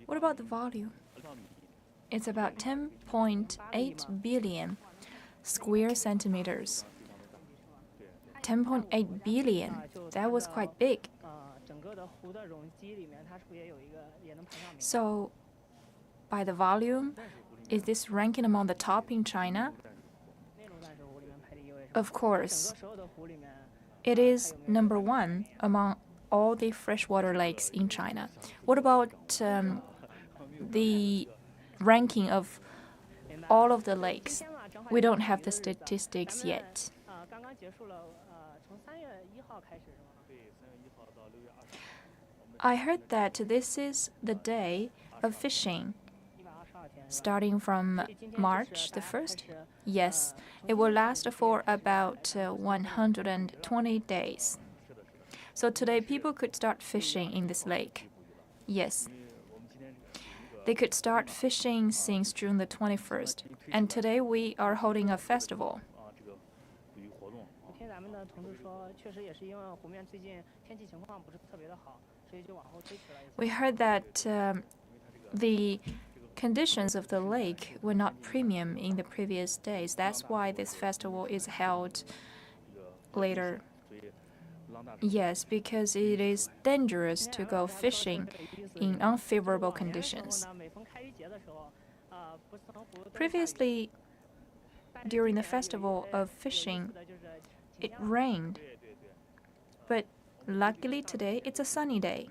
What about the volume? It's about 10.8 billion square centimeters. 10.8 billion. That was quite big. So, by the volume, is this ranking among the top in China? Of course. It is number one among all the freshwater lakes in China. What about the ranking of all of the lakes? We don't have the statistics yet. I heard that this is the day of fishing, starting from March the 1st. Yes, it will last for about 120 days. So today people could start fishing in this lake. Yes. They could start fishing since June the 21st. And today we are holding a festival. We heard that the conditions of the lake were not premium in the previous days. That's why this festival is held later. Yes, because it is dangerous to go fishing in unfavorable conditions. Previously, during the festival of fishing, it rained. But luckily today, it's a sunny day.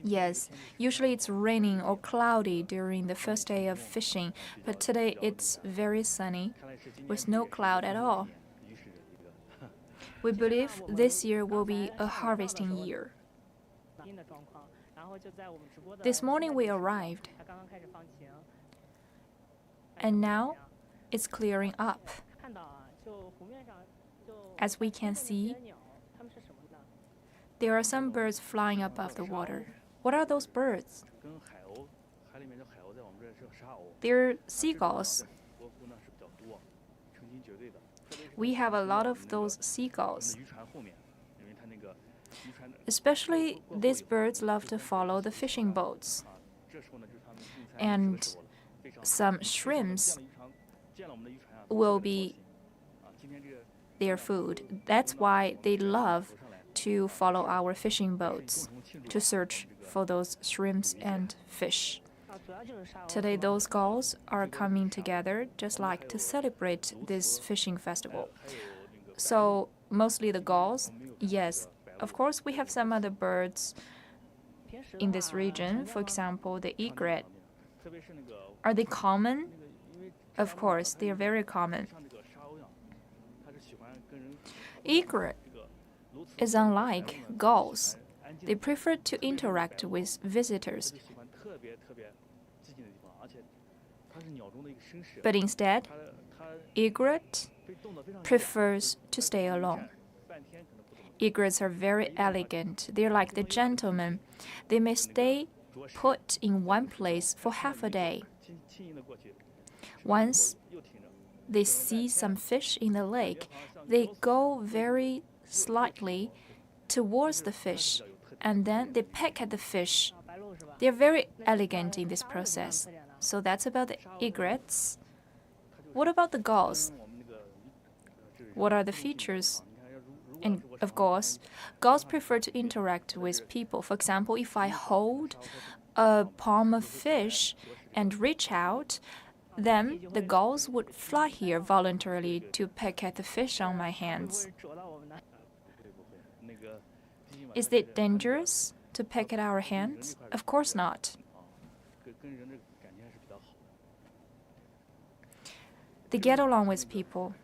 Yes, usually it's raining or cloudy during the first day of fishing, but today it's very sunny with no cloud at all. We believe this year will be a harvesting year. This morning we arrived, and now it's clearing up. As we can see, there are some birds flying above the water. What are those birds? They're seagulls. We have a lot of those seagulls. Especially these birds love to follow the fishing boats. And some shrimps will be their food. That's why they love to follow our fishing boats to search for those shrimps and fish. Today, those gulls are coming together just like to celebrate this fishing festival. So, mostly the gulls, yes. Of course, we have some other birds in this region, for example, the egret. Are they common? Of course, they are very common. Egret is unlike gulls. They prefer to interact with visitors. But instead, egret prefers to stay alone. Egrets are very elegant. They're like the gentlemen. They may stay put in one place for half a day. Once they see some fish in the lake, they go very slightly towards the fish, and then they peck at the fish. They're very elegant in this process. So that's about the egrets. What about the gulls? What are the features? And of course, gulls prefer to interact with people. For example, if I hold a palm of fish and reach out, then the gulls would fly here voluntarily to peck at the fish on my hands. Is it dangerous to peck at our hands? Of course not. They get along with people.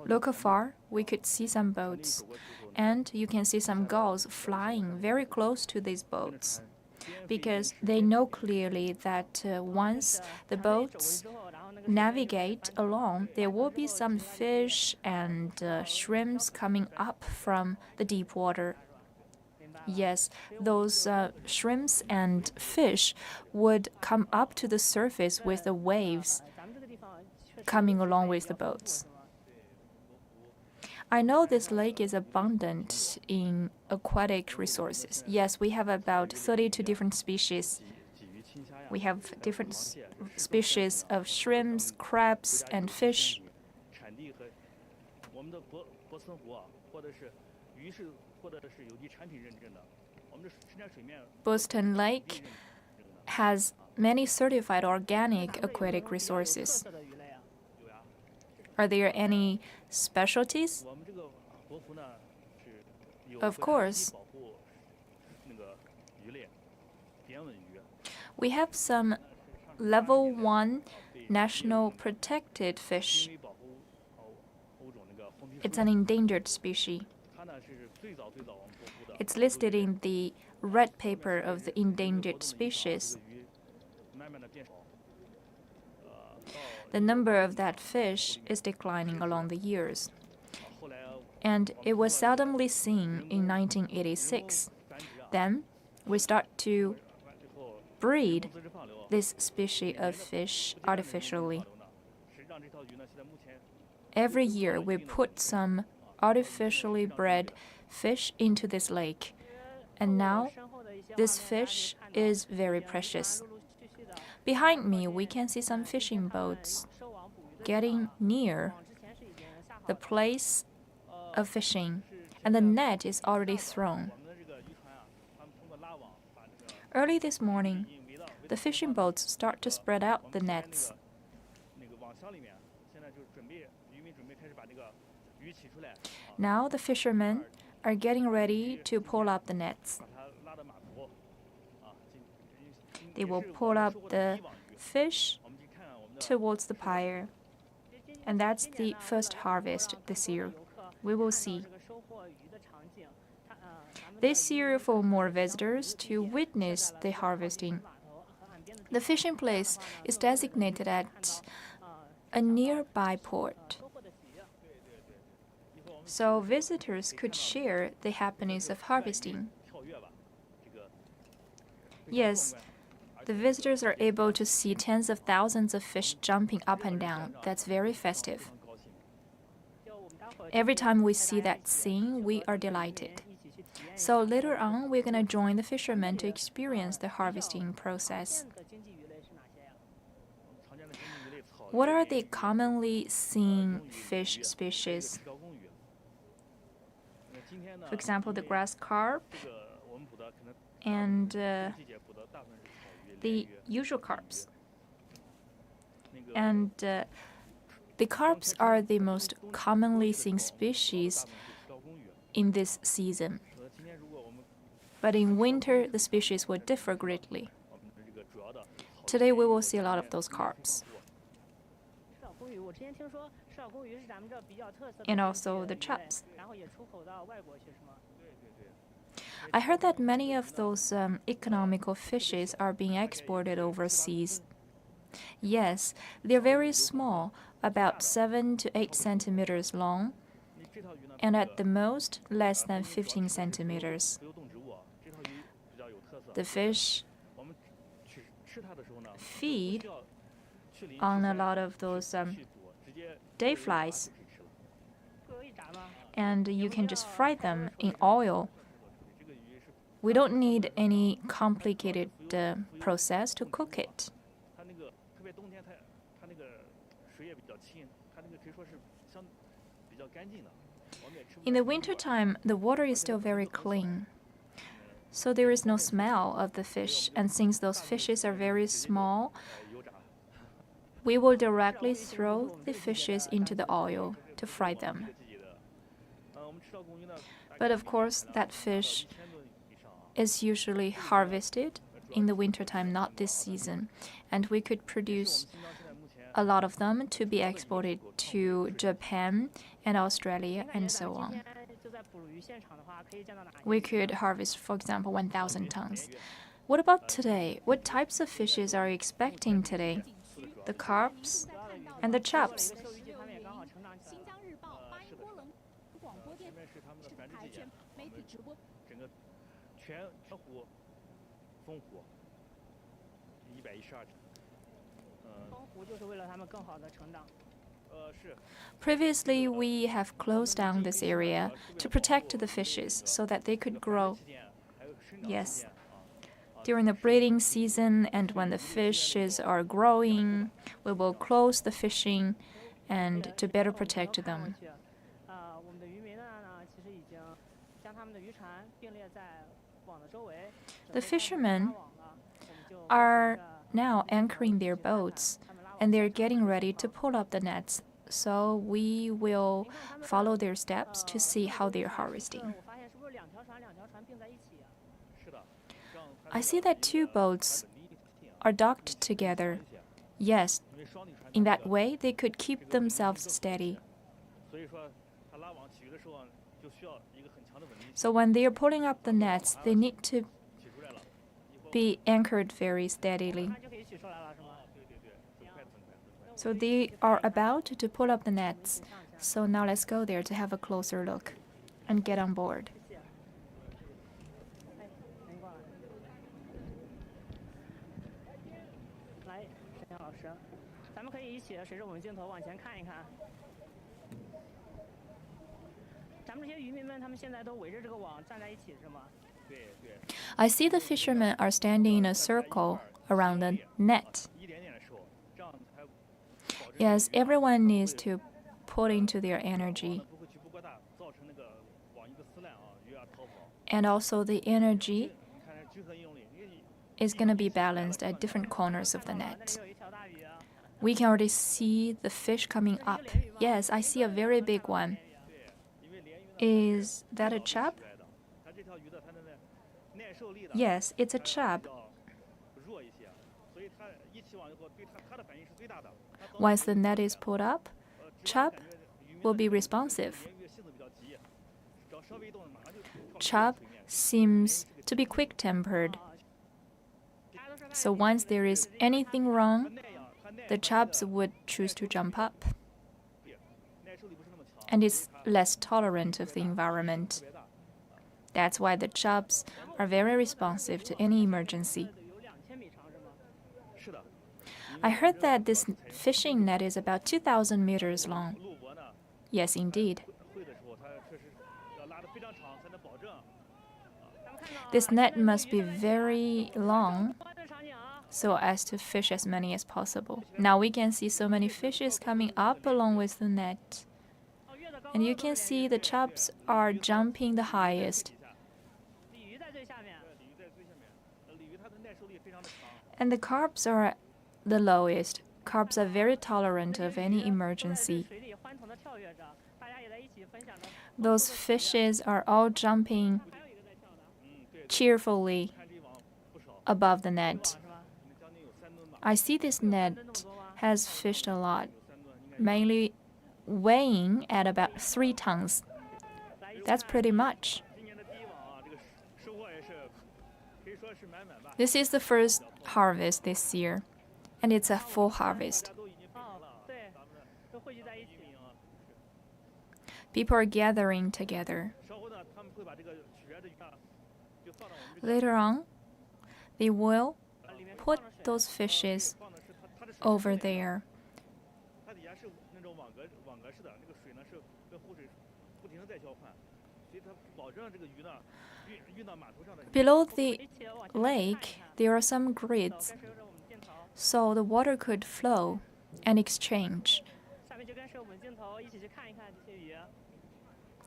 Look afar, we could see some boats, and you can see some gulls flying very close to these boats, because they know clearly that once the boats navigate along, there will be some fish and shrimps coming up from the deep water. Yes, those shrimps and fish would come up to the surface with the waves coming along with the boats. I know this lake is abundant in aquatic resources. Yes, we have about 32 different species. We have different species of shrimps, crabs, and fish. Bosten Lake has many certified organic aquatic resources. Are there any specialties? Of course. We have some level 1 national protected fish. It's an endangered species. It's listed in the red paper of the endangered species. The number of that fish is declining along the years, and it was seldomly seen in 1986. Then we start to breed this species of fish artificially. Every year we put some artificially bred fish into this lake, and now this fish is very precious. Behind me, we can see some fishing boats getting near the place of fishing, and the net is already thrown. Early this morning, the fishing boats start to spread out the nets. Now the fishermen are getting ready to pull up the nets. They will pull up the fish towards the pier, and that's the first harvest this year. We will see. This year, for more visitors to witness the harvesting, the fishing place is designated at a nearby port, so visitors could share the happiness of harvesting. Yes, the visitors are able to see tens of thousands of fish jumping up and down. That's very festive. Every time we see that scene, we are delighted. So later on, we're going to join the fishermen to experience the harvesting process. What are the commonly seen fish species? For example, the grass carp and the usual carps. And the carps are the most commonly seen species in this season. But in winter, the species will differ greatly. Today, we will see a lot of those carps. And also the chants. I heard that many of those economical fishes are being exported overseas. Yes, they're very small, about 7 to 8 centimeters long, and at the most, less than 15 centimeters. The fish feed on a lot of those day flies, and you can just fry them in oil. We don't need any complicated process to cook it. In the wintertime, the water is still very clean, so there is no smell of the fish, and since those fishes are very small, we will directly throw the fishes into the oil to fry them. But of course, that fish is usually harvested in the wintertime, not this season, and we could produce a lot of them to be exported to Japan and Australia and so on. We could harvest, for example, 1,000 tons. What about today? What types of fishes are you expecting today? The carps and the chubs. Previously, we have closed down this area to protect the fishes so that they could grow. Yes. During the breeding season and when the fishes are growing, we will close the fishing and to better protect them. The fishermen are now anchoring their boats and they're getting ready to pull up the nets. So we will follow their steps to see how they're harvesting. I see that two boats are docked together. Yes, in that way they could keep themselves steady. So when they are pulling up the nets, they need to be anchored very steadily. So they are about to pull up the nets. So now let's go there to have a closer look and get on board. I see the fishermen are standing in a circle around the net. Yes, everyone needs to put into their energy. And also the energy is going to be balanced at different corners of the net. We can already see the fish coming up. Yes, I see a very big one. Is that a chub? Yes, it's a chub. Once the net is pulled up, chub will be responsive. Chub seems to be quick-tempered. So once there is anything wrong, the chubs would choose to jump up. And it's less tolerant of the environment. That's why the chubs are very responsive to any emergency. I heard that this fishing net is about 2,000 meters long. Yes, indeed. This net must be very long so as to fish as many as possible. Now we can see so many fishes coming up along with the net. And you can see the chubs are jumping the highest. And the carps are the lowest. Carps are very tolerant of any emergency. Those fishes are all jumping cheerfully above the net. I see this net has fished a lot, mainly weighing at about 3 tons. That's pretty much. This is the first harvest this year, and it's a full harvest. People are gathering together. Later on, they will put those fishes over there. Below the lake, there are some grids, so the water could flow and exchange.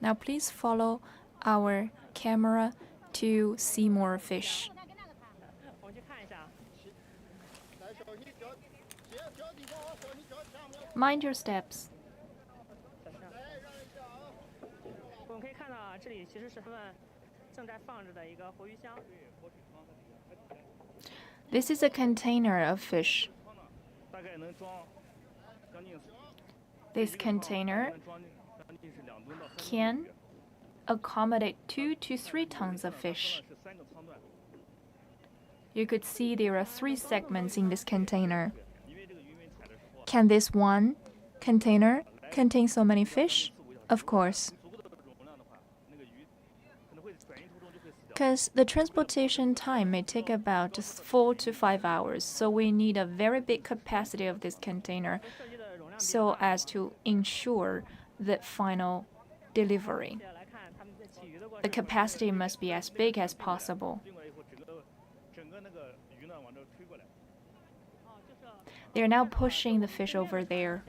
Now please follow our camera to see more fish. Mind your steps. This is a container of fish. This container can accommodate 2 to 3 tons of fish. You could see there are 3 segments in this container. Can this one container contain so many fish? Of course. Because the transportation time may take about 4 to 5 hours, so we need a very big capacity of this container so as to ensure the final delivery. The capacity must be as big as possible. They are now pushing the fish over there.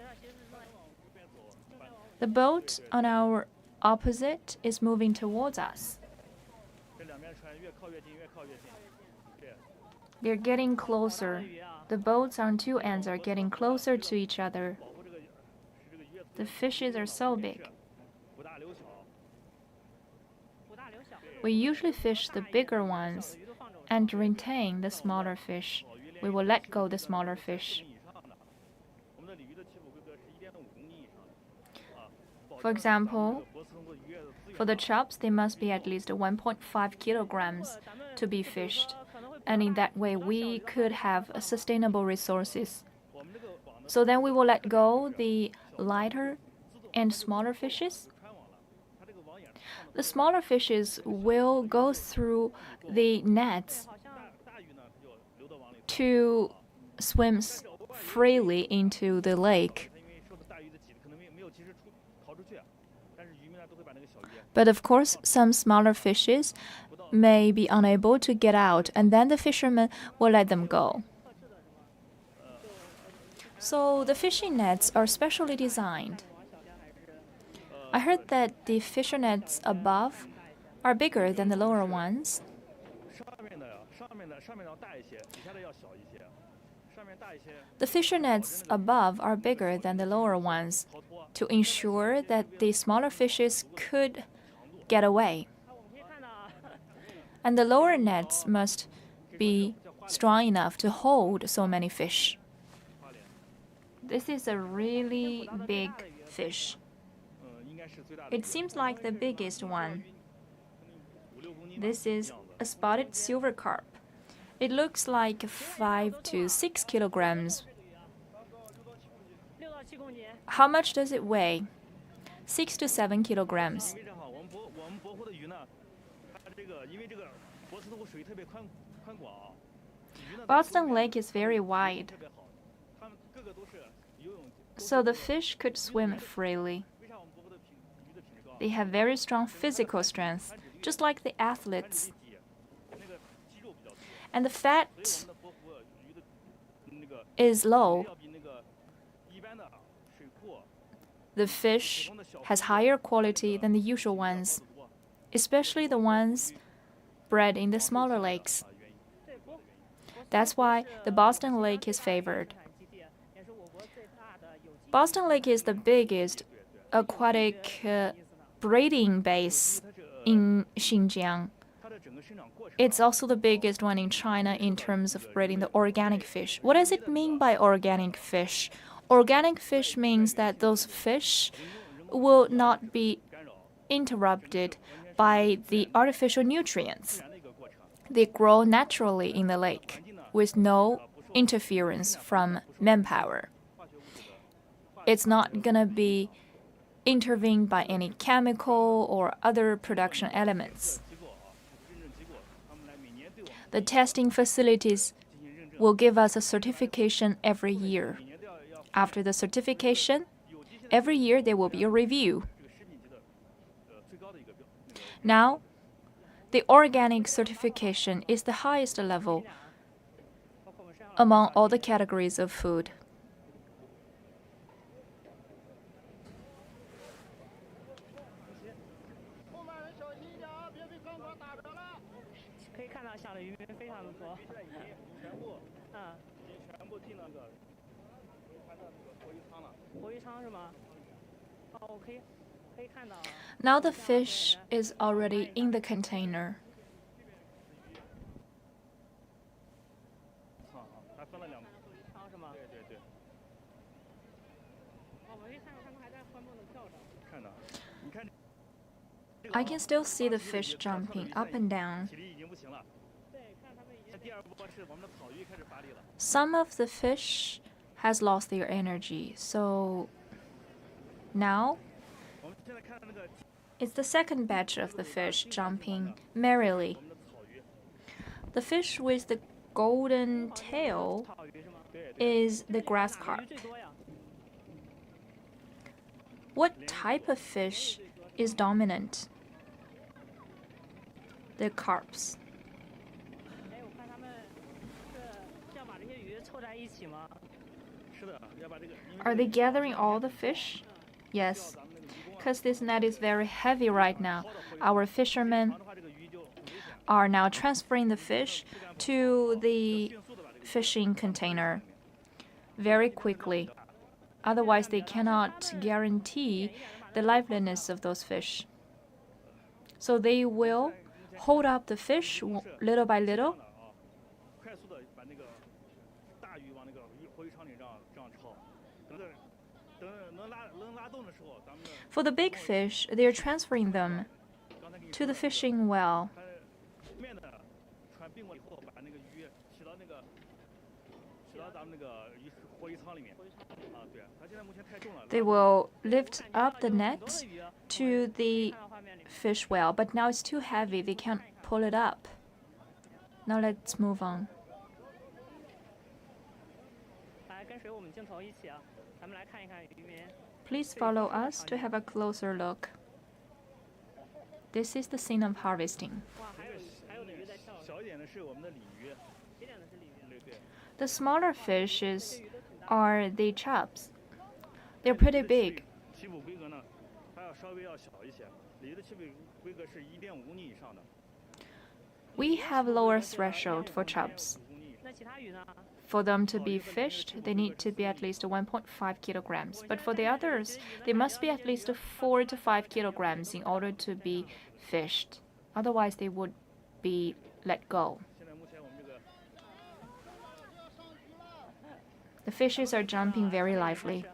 The boat on our opposite is moving towards us. They're getting closer. The boats on two ends are getting closer to each other. The fishes are so big. We usually fish the bigger ones and retain the smaller fish. We will let go the smaller fish. For example, for the chops, they must be at least 1.5 kilograms to be fished, and in that way we could have sustainable resources. So then we will let go the lighter and smaller fishes. The smaller fishes will go through the nets to swim freely into the lake. But of course, some smaller fishes may be unable to get out, and then the fishermen will let them go. So the fishing nets are specially designed. I heard that the fishing nets above are bigger than the lower ones. The fishing nets above are bigger than the lower ones to ensure that the smaller fishes could get away. And the lower nets must be strong enough to hold so many fish. This is a really big fish. It seems like the biggest one. This is a spotted silver carp. It looks like 5 to 6 kilograms. How much does it weigh? 6 to 7 kilograms. Bosten Lake is very wide, so the fish could swim freely. They have very strong physical strength, just like the athletes. And the fat is low. The fish has higher quality than the usual ones, especially the ones bred in the smaller lakes. That's why the Bosten Lake is favored. Bosten Lake is the biggest aquatic breeding base in Xinjiang. It's also the biggest one in China in terms of breeding the organic fish. What does it mean by organic fish? Organic fish means that those fish will not be interrupted by the artificial nutrients. They grow naturally in the lake with no interference from manpower. It's not going to be intervened by any chemical or other production elements. The testing facilities will give us a certification every year. After the certification, every year there will be a review. Now, the organic certification is the highest level among all the categories of food. Now the fish is already in the container. I can still see the fish jumping up and down. Some of the fish has lost their energy, so now it's the second batch of the fish jumping merrily. The fish with the golden tail is the grass carp. What type of fish is dominant? The carps. Are they gathering all the fish? Yes, because this net is very heavy right now. Our fishermen are now transferring the fish to the fishing container very quickly. Otherwise, they cannot guarantee the liveliness of those fish. So they will hold up the fish little by little. For the big fish, they are transferring them to the fishing well. They will lift up the net to the fish well, but now it's too heavy. They can't pull it up. Now let's move on. Please follow us to have a closer look. This is the scene of harvesting. The smaller fishes are the chubs. They're pretty big. We have lower threshold for chubs. For them to be fished, they need to be at least 1.5 kilograms. But for the others, they must be at least 4 to 5 kilograms in order to be fished. Otherwise, they would be let go. The fishes are jumping very lively.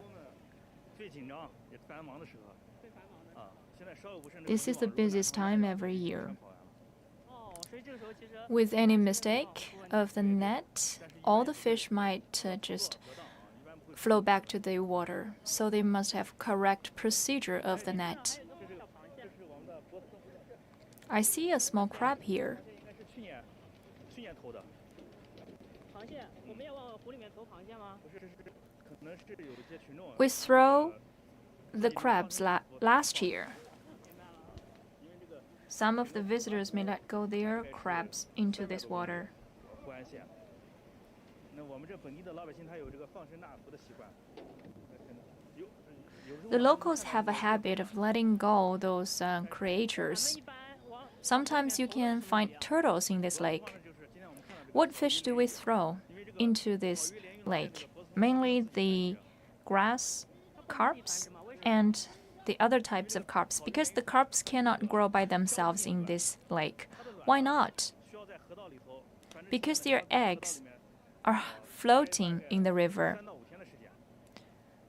This is the busiest time every year. With any mistake of the net, all the fish might just flow back to the water, so they must have correct procedure of the net. I see a small crab here. We throw the crabs last year. Some of the visitors may let go their crabs into this water. The locals have a habit of letting go those creatures. Sometimes you can find turtles in this lake. What fish do we throw into this lake? Mainly the grass carps and the other types of carps, because the carps cannot grow by themselves in this lake. Why not? Because their eggs are floating in the river.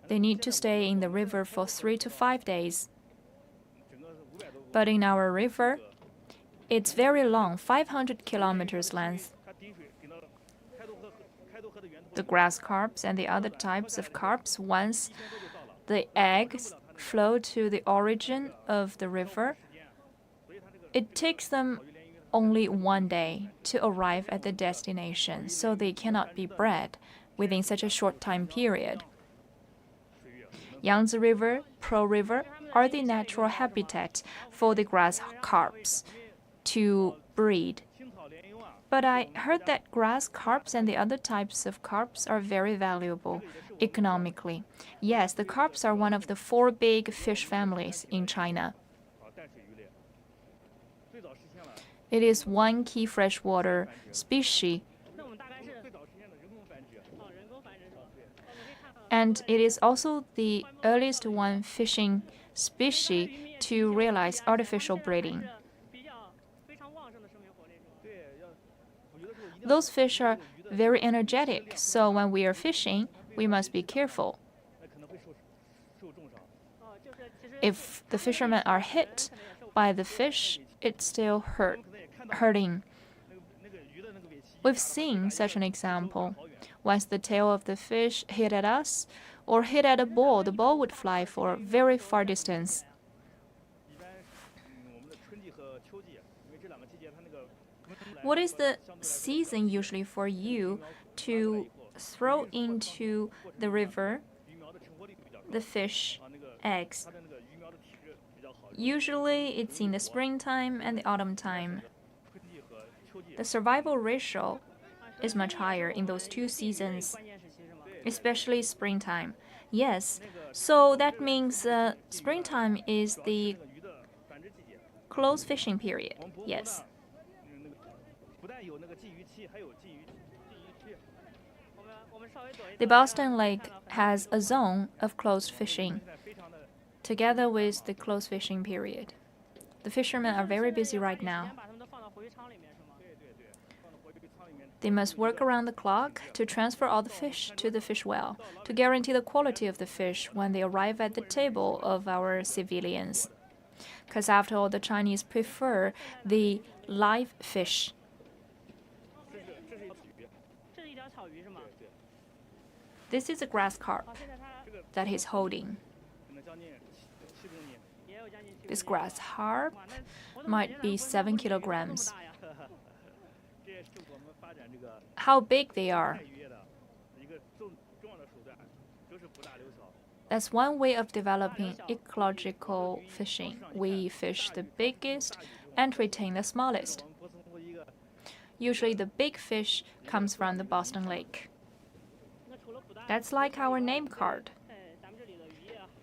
They need to stay in the river for 3 to 5 days. But in our river, it's very long, 500 kilometers length. The grass carps and the other types of carps, once the eggs flow to the origin of the river, it takes them only 1 day to arrive at the destination, so they cannot be bred within such a short time period. Yangtze River, Pearl River are the natural habitat for the grass carps to breed. But I heard that grass carps and the other types of carps are very valuable economically. Yes, the carps are one of the 4 big fish families in China. It is one key freshwater species, and it is also the earliest one fishing species to realize artificial breeding. Those fish are very energetic, so when we are fishing, we must be careful. If the fishermen are hit by the fish, it's still hurting. We've seen such an example. Once the tail of the fish hit at us or hit at a ball, the ball would fly for a very far distance. What is the season usually for you to throw into the river the fish eggs? Usually it's in the springtime and the autumn time. The survival ratio is much higher in those two seasons, especially springtime. Yes, so that means springtime is the close fishing period. Yes. The Bosten Lake has a zone of closed fishing, together with the closed fishing period. The fishermen are very busy right now. They must work around the clock to transfer all the fish to the fish well, to guarantee the quality of the fish when they arrive at the table of our civilians. Because after all, the Chinese prefer the live fish. This is a grass carp that he's holding. This grass carp might be 7 kilograms. How big they are. That's one way of developing ecological fishing. We fish the biggest and retain the smallest. Usually the big fish comes from the Bosten Lake. That's like our name card.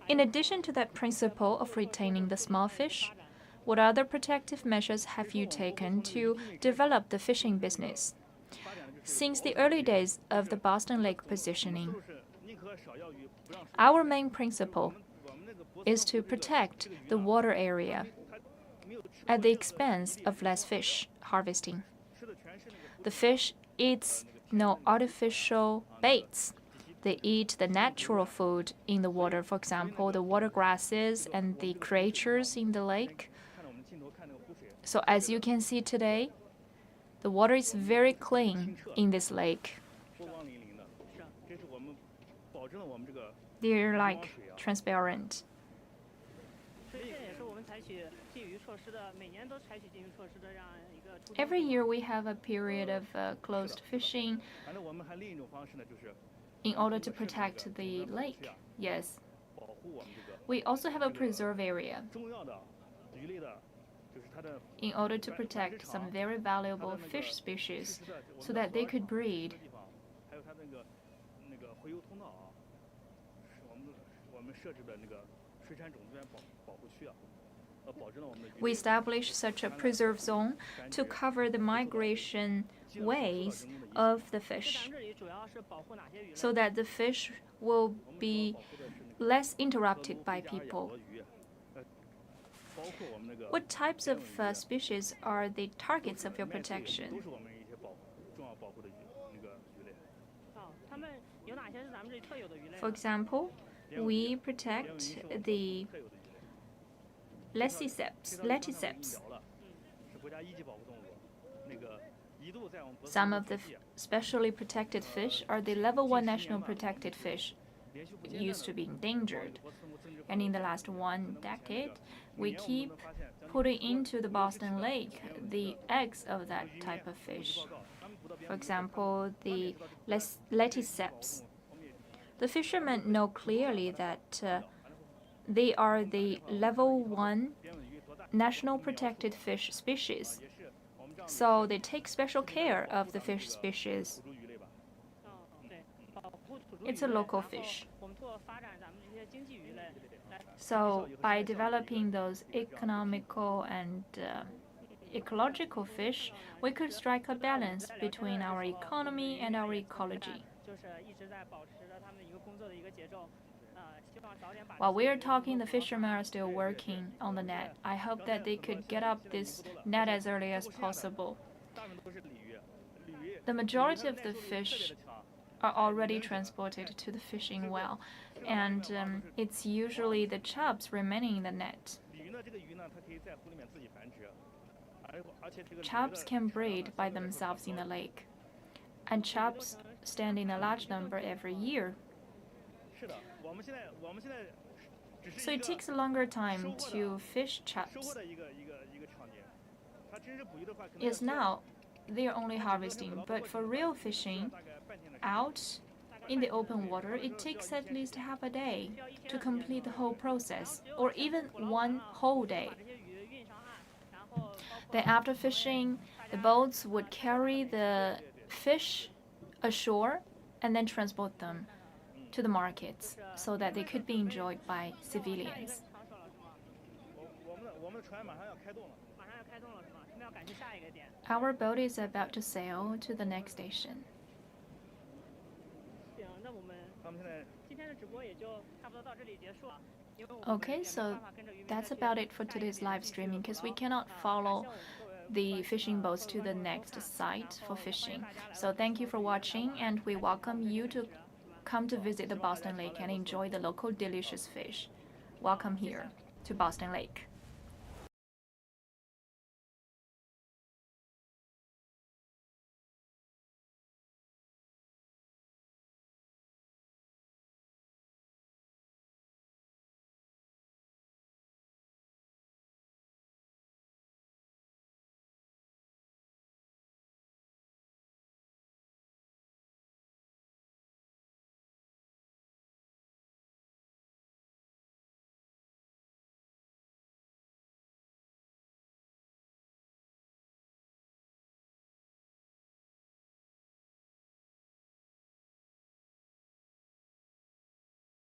In addition to that principle of retaining the small fish, what other protective measures have you taken to develop the fishing business? Since the early days of the Bosten Lake positioning, our main principle is to protect the water area at the expense of less fish harvesting. The fish eats no artificial baits. They eat the natural food in the water, for example, the water grasses and the creatures in the lake. So as you can see today, the water is very clean in this lake. They're like transparent. Every year we have a period of closed fishing in order to protect the lake. Yes. We also have a preserve area in order to protect some very valuable fish species so that they could breed. We established such a preserve zone to cover the migration ways of the fish so that the fish will be less interrupted by people. What types of species are the targets of your protection? For example, we protect the leticeps. Some of the specially protected fish are the level 1 national protected fish, used to be endangered. And in the last 1 decade, we keep putting into the Bosten Lake the eggs of that type of fish. For example, the leticeps. The fishermen know clearly that they are the level 1 national protected fish species. So they take special care of the fish species. It's a local fish. So by developing those economical and ecological fish, we could strike a balance between our economy and our ecology. While we are talking, the fishermen are still working on the net. I hope that they could get up this net as early as possible. The majority of the fish are already transported to the fishing well, and it's usually the chubs remaining in the net. Chubs can breed by themselves in the lake, and chubs stand in a large number every year. So it takes a longer time to fish chubs. Yes, now they are only harvesting, but for real fishing, out in the open water, it takes at least half a day to complete the whole process, or even one whole day. Then after fishing, the boats would carry the fish ashore and then transport them to the markets so that they could be enjoyed by civilians. Our boat is about to sail to the next station. Okay, so that's about it for today's live streaming because we cannot follow the fishing boats to the next site for fishing. So thank you for watching, and we welcome you to come to visit the Bosten Lake and enjoy the local delicious fish. Welcome here to Bosten Lake.